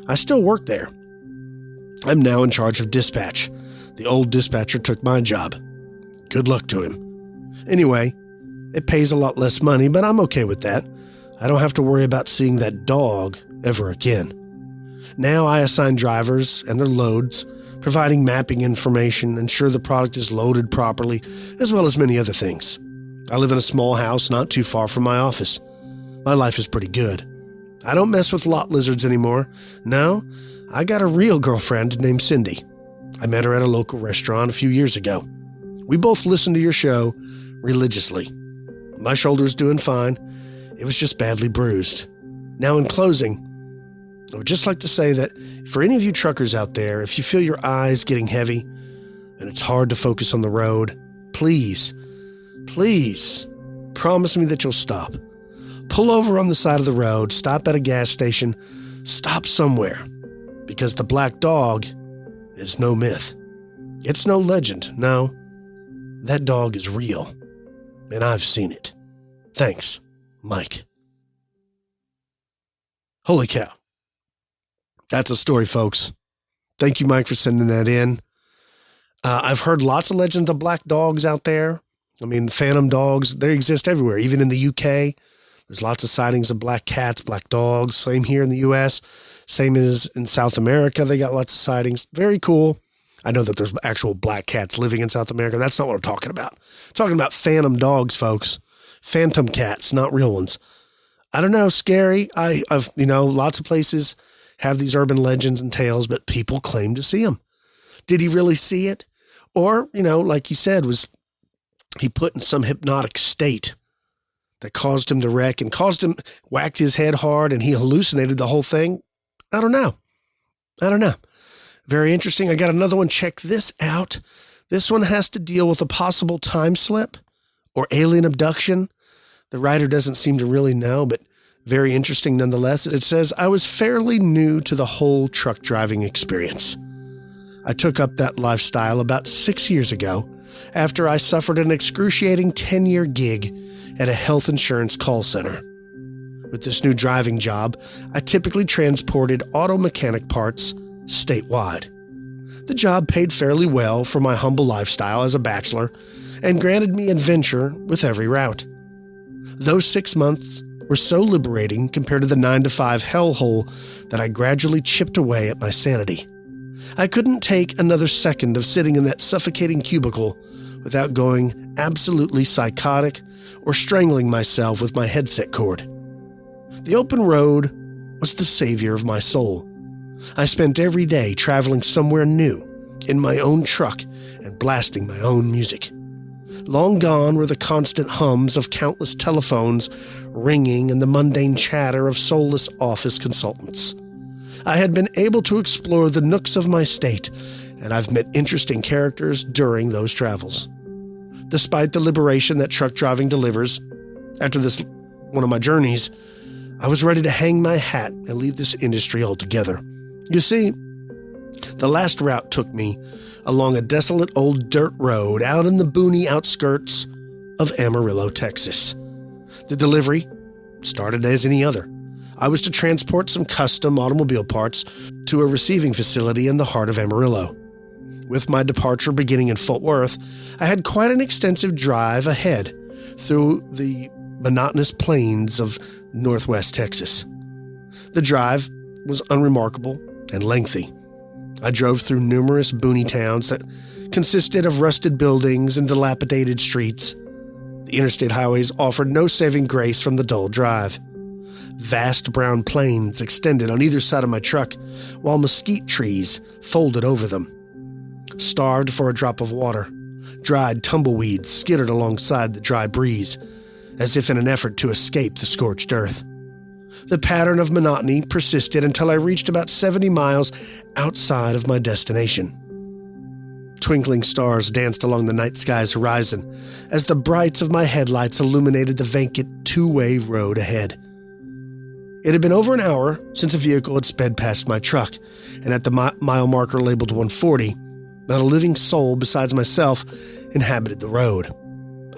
I still work there. I'm now in charge of dispatch. The old dispatcher took my job. Good luck to him. Anyway, it pays a lot less money, but I'm okay with that. I don't have to worry about seeing that dog ever again. Now I assign drivers and their loads, providing mapping information, ensure the product is loaded properly, as well as many other things. I live in a small house not too far from my office. My life is pretty good. I don't mess with lot lizards anymore. No, I got a real girlfriend named Cindy. I met her at a local restaurant a few years ago. We both listened to your show religiously. My shoulder's doing fine. It was just badly bruised. Now, in closing, I would just like to say that for any of you truckers out there, if you feel your eyes getting heavy and it's hard to focus on the road, please promise me that you'll stop. Pull over on the side of the road, stop at a gas station, stop somewhere, because the black dog is no myth. It's no legend. No, that dog is real, and I've seen it. Thanks, Mike. Holy cow. That's a story, folks. Thank you, Mike, for sending that in. I've heard lots of legends of black dogs out there. I mean, phantom dogs, they exist everywhere. Even in the UK, there's lots of sightings of black cats, black dogs. Same here in the US. Same as in South America, they got lots of sightings. Very cool. I know that there's actual black cats living in South America. That's not what I'm talking about. I'm talking about phantom dogs, folks. Phantom cats, not real ones. I don't know, scary. I've lots of places have these urban legends and tales, but people claim to see them. Did he really see it? Or, like you said, was he put in some hypnotic state that caused him to wreck and whacked his head hard and he hallucinated the whole thing? I don't know. Very interesting. I got another one. Check this out. This one has to deal with a possible time slip or alien abduction. The writer doesn't seem to really know, but very interesting nonetheless. It says, I was fairly new to the whole truck driving experience. I took up that lifestyle about 6 years ago after I suffered an excruciating 10-year gig at a health insurance call center. With this new driving job, I typically transported auto mechanic parts statewide. The job paid fairly well for my humble lifestyle as a bachelor and granted me adventure with every route. Those 6 months were so liberating compared to the 9-to-5 hellhole that I gradually chipped away at my sanity. I couldn't take another second of sitting in that suffocating cubicle without going absolutely psychotic or strangling myself with my headset cord. The open road was the savior of my soul. I spent every day traveling somewhere new in my own truck and blasting my own music. Long gone were the constant hums of countless telephones ringing and the mundane chatter of soulless office consultants. I had been able to explore the nooks of my state, and I've met interesting characters during those travels. Despite the liberation that truck driving delivers, after this one of my journeys, I was ready to hang my hat and leave this industry altogether. You see, the last route took me along a desolate old dirt road out in the boony outskirts of Amarillo, Texas. The delivery started as any other. I was to transport some custom automobile parts to a receiving facility in the heart of Amarillo. With my departure beginning in Fort Worth, I had quite an extensive drive ahead through the monotonous plains of northwest Texas. The drive was unremarkable and lengthy. I drove through numerous boony towns that consisted of rusted buildings and dilapidated streets. The interstate highways offered no saving grace from the dull drive. Vast brown plains extended on either side of my truck, while mesquite trees folded over them. Starved for a drop of water, dried tumbleweeds skittered alongside the dry breeze, as if in an effort to escape the scorched earth. The pattern of monotony persisted until I reached about 70 miles outside of my destination. Twinkling stars danced along the night sky's horizon as the brights of my headlights illuminated the vacant two-way road ahead. It had been over an hour since a vehicle had sped past my truck, and at the mile marker labeled 140, Not a living soul besides myself inhabited the road.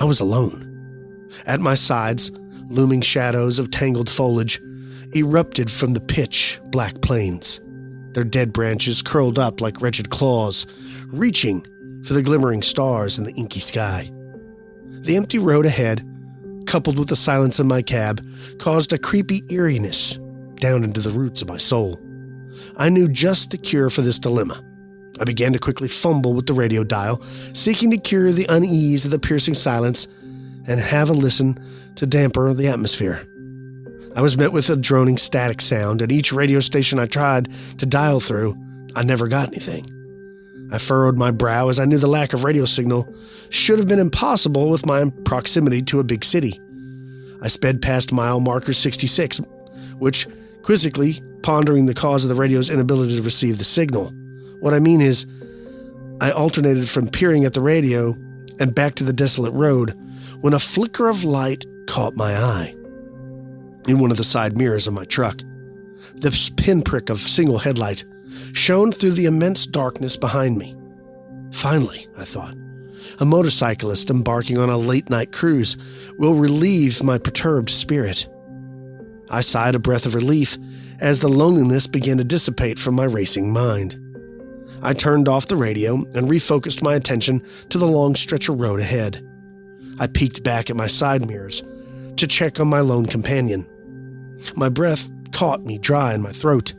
I was alone. At my sides, looming shadows of tangled foliage erupted from the pitch black plains, their dead branches curled up like wretched claws, reaching for the glimmering stars in the inky sky. The empty road ahead, coupled with the silence in my cab, caused a creepy eeriness down into the roots of my soul. I knew just the cure for this dilemma. I began to quickly fumble with the radio dial, seeking to cure the unease of the piercing silence and have a listen to damper the atmosphere. I was met with a droning static sound, and each radio station I tried to dial through, I never got anything. I furrowed my brow as I knew the lack of radio signal should have been impossible with my proximity to a big city. I sped past mile marker 66, which, quizzically, pondering the cause of the radio's inability to receive the signal. What I mean is, I alternated from peering at the radio and back to the desolate road when a flicker of light caught my eye. In one of the side mirrors of my truck, this pinprick of single headlight shone through the immense darkness behind me. Finally, I thought, a motorcyclist embarking on a late-night cruise will relieve my perturbed spirit. I sighed a breath of relief as the loneliness began to dissipate from my racing mind. I turned off the radio and refocused my attention to the long stretch of road ahead. I peeked back at my side mirrors to check on my lone companion. My breath caught me dry in my throat.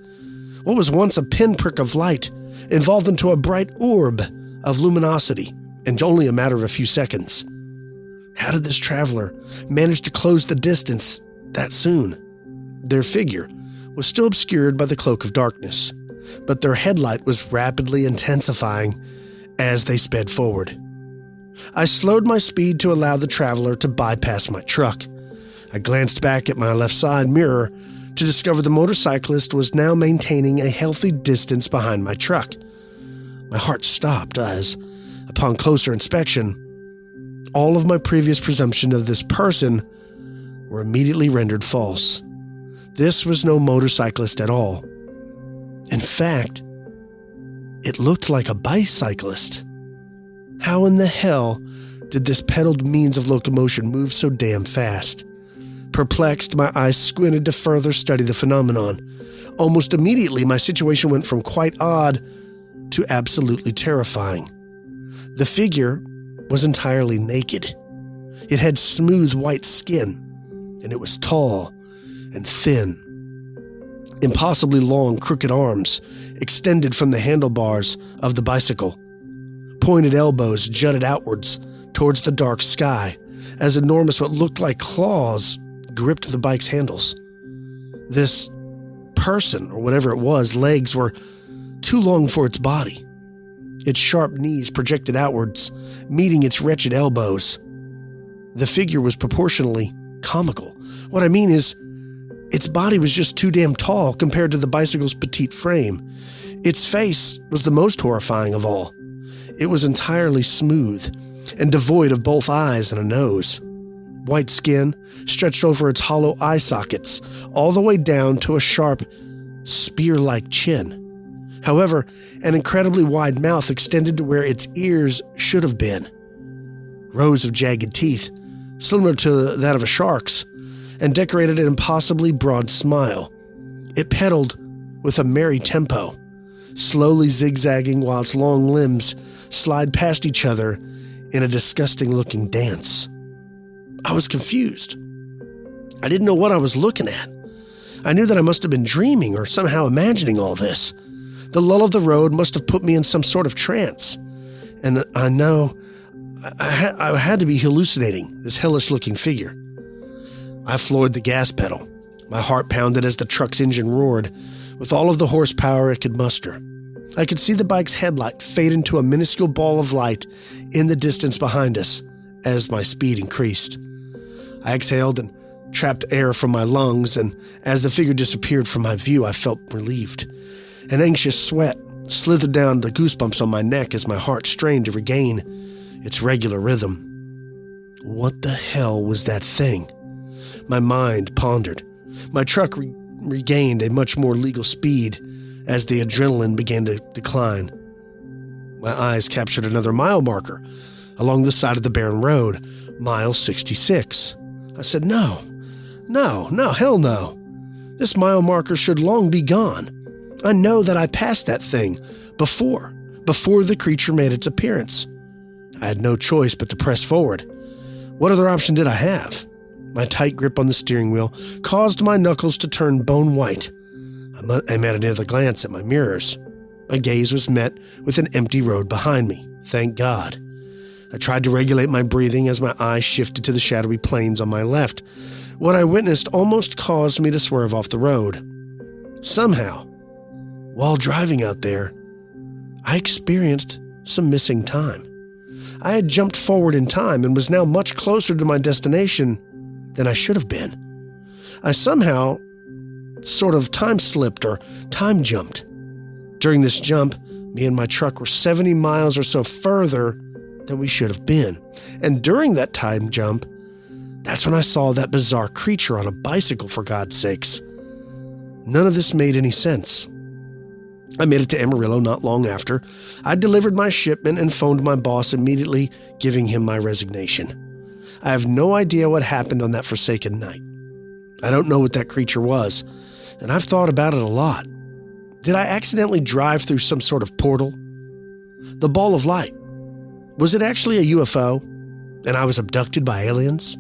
What was once a pinprick of light evolved into a bright orb of luminosity in only a matter of a few seconds. How did this traveler manage to close the distance that soon? Their figure was still obscured by the cloak of darkness, but their headlight was rapidly intensifying as they sped forward. I slowed my speed to allow the traveler to bypass my truck. I glanced back at my left side mirror to discover the motorcyclist was now maintaining a healthy distance behind my truck. My heart stopped as, upon closer inspection, all of my previous presumption of this person were immediately rendered false. This was no motorcyclist at all. In fact, it looked like a bicyclist. How in the hell did this pedaled means of locomotion move so damn fast? Perplexed, my eyes squinted to further study the phenomenon. Almost immediately, my situation went from quite odd to absolutely terrifying. The figure was entirely naked. It had smooth white skin, and it was tall and thin. Impossibly long, crooked arms extended from the handlebars of the bicycle. Pointed elbows jutted outwards towards the dark sky as enormous what looked like claws gripped the bike's handles. This person, or whatever it was, legs were too long for its body. Its sharp knees projected outwards, meeting its wretched elbows. The figure was proportionally comical. What I mean is, its body was just too damn tall compared to the bicycle's petite frame. Its face was the most horrifying of all. It was entirely smooth and devoid of both eyes and a nose. White skin stretched over its hollow eye sockets, all the way down to a sharp, spear-like chin. However, an incredibly wide mouth extended to where its ears should have been. Rows of jagged teeth, similar to that of a shark's, and decorated an impossibly broad smile. It pedaled with a merry tempo, slowly zigzagging while its long limbs slide past each other in a disgusting-looking dance. I was confused. I didn't know what I was looking at. I knew that I must have been dreaming or somehow imagining all this. The lull of the road must have put me in some sort of trance. And I know I had to be hallucinating this hellish-looking figure. I floored the gas pedal. My heart pounded as the truck's engine roared with all of the horsepower it could muster. I could see the bike's headlight fade into a minuscule ball of light in the distance behind us as my speed increased. I exhaled and trapped air from my lungs, and as the figure disappeared from my view, I felt relieved. An anxious sweat slithered down the goosebumps on my neck as my heart strained to regain its regular rhythm. What the hell was that thing? My mind pondered. My truck regained a much more legal speed as the adrenaline began to decline. My eyes captured another mile marker along the side of the barren road, mile 66. I said, no, hell no. This mile marker should long be gone. I know that I passed that thing before the creature made its appearance. I had no choice but to press forward. What other option did I have? My tight grip on the steering wheel caused my knuckles to turn bone white. I made another glance at my mirrors. My gaze was met with an empty road behind me. Thank God. I tried to regulate my breathing as my eyes shifted to the shadowy plains on my left. What I witnessed almost caused me to swerve off the road. Somehow, while driving out there, I experienced some missing time. I had jumped forward in time and was now much closer to my destination than I should have been. I somehow sort of time slipped or time jumped. During this jump, me and my truck were 70 miles or so further than we should have been. And during that time jump, that's when I saw that bizarre creature on a bicycle, for God's sakes. None of this made any sense. I made it to Amarillo not long after. I delivered my shipment and phoned my boss immediately, giving him my resignation. I have no idea what happened on that forsaken night. I don't know what that creature was, and I've thought about it a lot. Did I accidentally drive through some sort of portal? The ball of light. Was it actually a UFO, and I was abducted by aliens?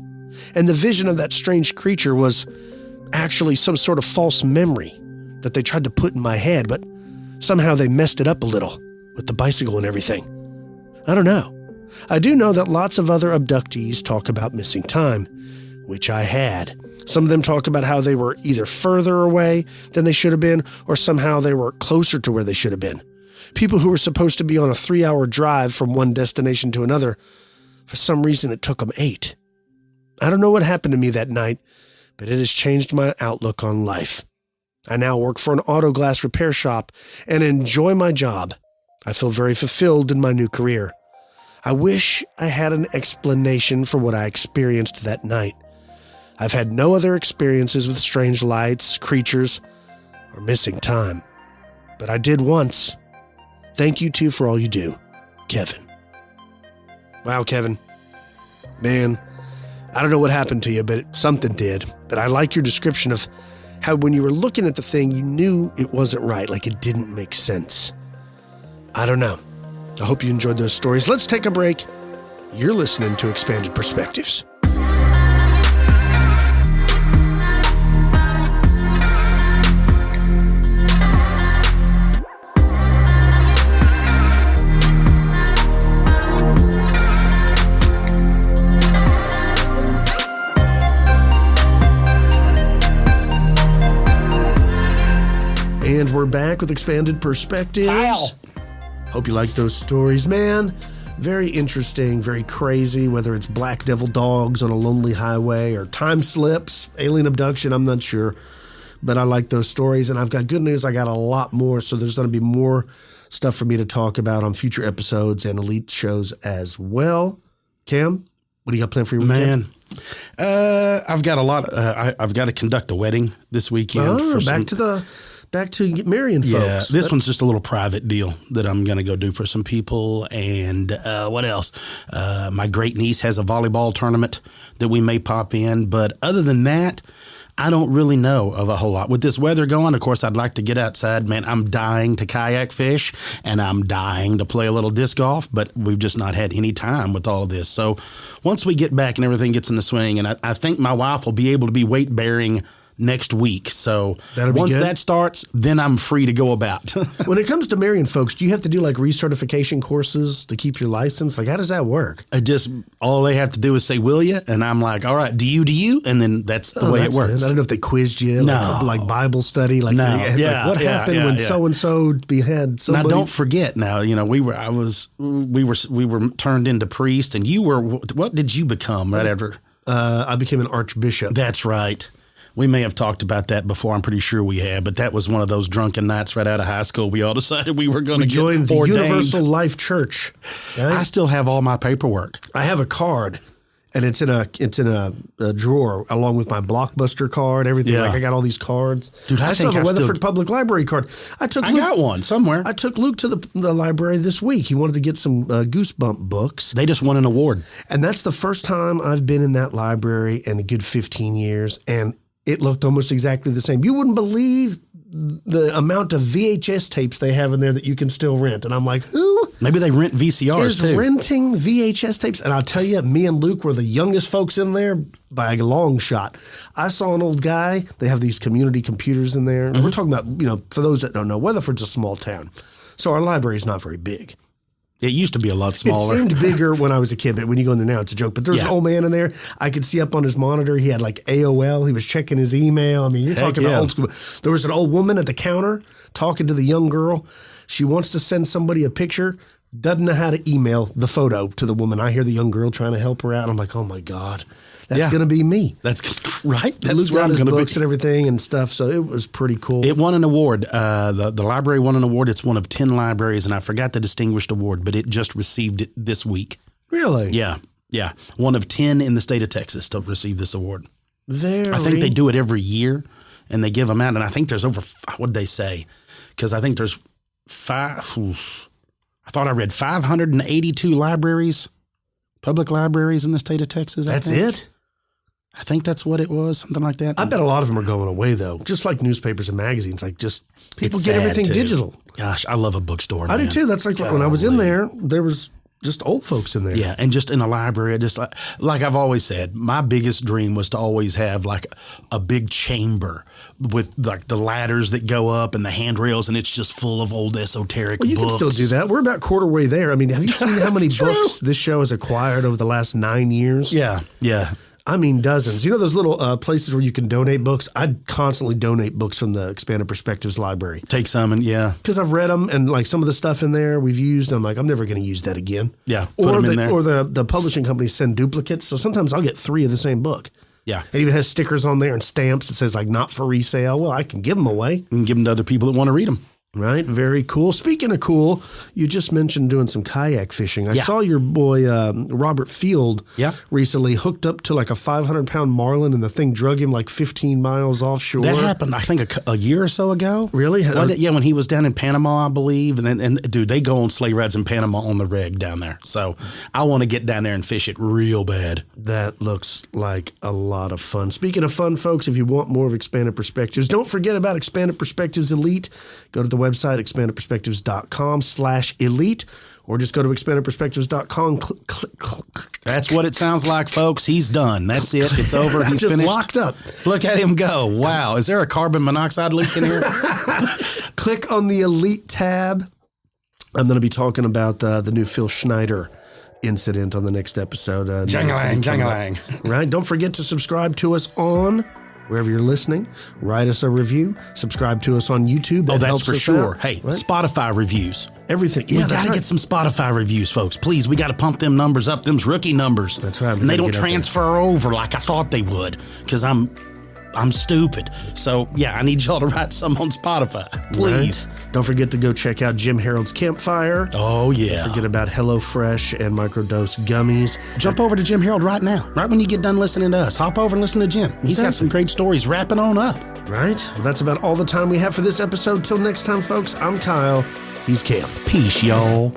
And the vision of that strange creature was actually some sort of false memory that they tried to put in my head, but somehow they messed it up a little with the bicycle and everything. I don't know. I do know that lots of other abductees talk about missing time, which I had. Some of them talk about how they were either further away than they should have been, or somehow they were closer to where they should have been. People who were supposed to be on a 3-hour drive from one destination to another, for some reason it took them 8. I don't know what happened to me that night, but it has changed my outlook on life. I now work for an auto glass repair shop and enjoy my job. I feel very fulfilled in my new career. I wish I had an explanation for what I experienced that night. I've had no other experiences with strange lights, creatures, or missing time. But I did once. Thank you two for all you do, Kevin. Wow, Kevin. Man, I don't know what happened to you, but something did. But I like your description of how when you were looking at the thing, you knew it wasn't right, like it didn't make sense. I don't know. I hope you enjoyed those stories. Let's take a break. You're listening to Expanded Perspectives. And we're back with Expanded Perspectives.
Kyle.
Hope you like those stories, man. Very interesting, very crazy, whether it's black devil dogs on a lonely highway or time slips, alien abduction, I'm not sure. But I like those stories, and I've got good news. I got a lot more, so there's going to be more stuff for me to talk about on future episodes and elite shows as well. Cam, what do you got planned for your weekend?
Man, I've got a lot. I've got to conduct a wedding this weekend.
Oh, back to marrying folks.
Yeah, this one's just a little private deal that I'm going to go do for some people. And what else? My great niece has a volleyball tournament that we may pop in. But other than that, I don't really know of a whole lot. With this weather going, of course, I'd like to get outside. Man, I'm dying to kayak fish, and I'm dying to play a little disc golf, but we've just not had any time with all of this. So once we get back and everything gets in the swing, and I think my wife will be able to be weight-bearing next week. So once that starts, then I'm free to go about.
When it comes to marrying folks, do you have to do like recertification courses to keep your license? Like, how does that work?
All they have to do is say, will you? And I'm like, all right, do you? And then that's the way it works.
Good. I don't know if they quizzed you, like Bible study. Like,
no.
What happened when so-and-so behead somebody?
Now, don't forget now, we were turned into priest, and you were, what did you become right after?
I became an archbishop.
That's right. We may have talked about that before. I'm pretty sure we have, but that was one of those drunken nights right out of high school. We all decided we were going to
join the Universal Life Church.
Right? I still have all my paperwork.
I have a card, And it's in a drawer along with my Blockbuster card, everything.
Yeah.
Like I got all these cards.
Dude, I
still
think
have a
I
Weatherford Public Library card. I
got one somewhere.
I took Luke to the library this week. He wanted to get some Goosebump books.
They just won an award.
And that's the first time I've been in that library in a good 15 years. And it looked almost exactly the same. You wouldn't believe the amount of VHS tapes they have in there that you can still rent. And I'm like, who
Maybe they rent VCRs
is
too.
renting VHS tapes? And I'll tell you, me and Luke were the youngest folks in there by a long shot. I saw an old guy. They have these community computers in there. And we're talking about, for those that don't know, Weatherford's a small town. So our library is not very big.
It used to be a lot smaller.
It seemed bigger when I was a kid, but when you go in there now, it's a joke. But there's an old man in there. I could see up on his monitor. He had like AOL. He was checking his email. I mean, you're talking about old school. There was an old woman at the counter talking to the young girl. She wants to send somebody a picture. Doesn't know how to email the photo to the woman. I hear the young girl trying to help her out. I'm like, oh my God, that's going to be me.
That's right. That's
Luke
where
got
I'm
his
going to
books
be.
and everything and stuff. So it was pretty cool.
It won an award. The library won an award. It's one of 10 libraries, and I forgot the distinguished award, but it just received it this week.
Really?
Yeah. One of 10 in the state of Texas to receive this award.
I
I think they do it every year, and they give them out. And I think there's over, what did they say? Because I think there's I thought I read 582 libraries, public libraries in the state of Texas.
That's it?
I think that's what it was, something like that.
I bet a lot of them are going away, though. Just like newspapers and magazines. Like just people
It's
get
sad,
everything
too.
digital.
Gosh, I love a bookstore.
I do
man.
too. That's like when I was in there was just old folks in there.
Yeah, and just in a library, just like I've always said, my biggest dream was to always have like a big chamber with like the ladders that go up and the handrails, and it's just full of old esoteric
Well, you
books.
can still do that. We're about quarter way there. I mean, have you seen how many
That's true.
books this show has acquired over the last 9 years?
Yeah.
I mean, dozens. You know those little places where you can donate books? I constantly donate books from the Expanded Perspectives Library.
Take some and
Because I've read them and like some of the stuff in there we've used. I'm like, I'm never going to use that again.
Yeah, put 'em in there.
Or the publishing companies send duplicates. So sometimes I'll get 3 of the same book.
Yeah.
It even has stickers on there and stamps that says like not for resale. Well, I can give them away.
and give them to other people that want to read them.
Right. Very cool. Speaking of cool, you just mentioned doing some kayak fishing. I
Yeah.
saw your boy, Robert Field,
Yeah.
recently hooked up to like a 500-pound marlin and the thing drug him like 15 miles offshore.
That happened, I think, a year or so ago.
Really?
Yeah, when he was down in Panama, I believe. And dude, they go on sleigh rides in Panama on the reg down there. So I want to get down there and fish it real bad.
That looks like a lot of fun. Speaking of fun, folks, if you want more of Expanded Perspectives, don't forget about Expanded Perspectives Elite. Go to the website, expandedperspectives.com/elite, or just go to expandedperspectives.com.
That's what it sounds like, folks. He's done. That's it. It's over. He's
just
finished.
locked up.
Look at him go. Wow. Is there a carbon monoxide leak in here?
Click on the Elite tab. I'm going to be talking about the new Phil Schneider incident on the next episode.
Jangalang.
Right? Don't forget to subscribe to us on wherever you're listening. Write us a review. Subscribe to us on YouTube. That
Oh, that's
helps
for
us
sure.
out,
Hey,
right?
Spotify reviews.
Everything.
We
Yeah,
got
that's
to
right.
get some Spotify reviews, folks. Please, we got to pump them numbers up, them's rookie numbers.
That's right. We
And they
gotta
don't
get out there.
transfer over like I thought they would because I'm stupid. So, yeah, I need y'all to write some on Spotify. Please.
Right? Don't forget to go check out Jim Harold's Campfire.
Oh, yeah.
Don't forget about HelloFresh and Microdose Gummies.
Jump over to Jim Harold right now. Right when you get done listening to us. Hop over and listen to Jim. He's got some great stories wrapping on up.
Right? Well, that's about all the time we have for this episode. Till next time, folks, I'm Kyle. He's Cam.
Peace, y'all.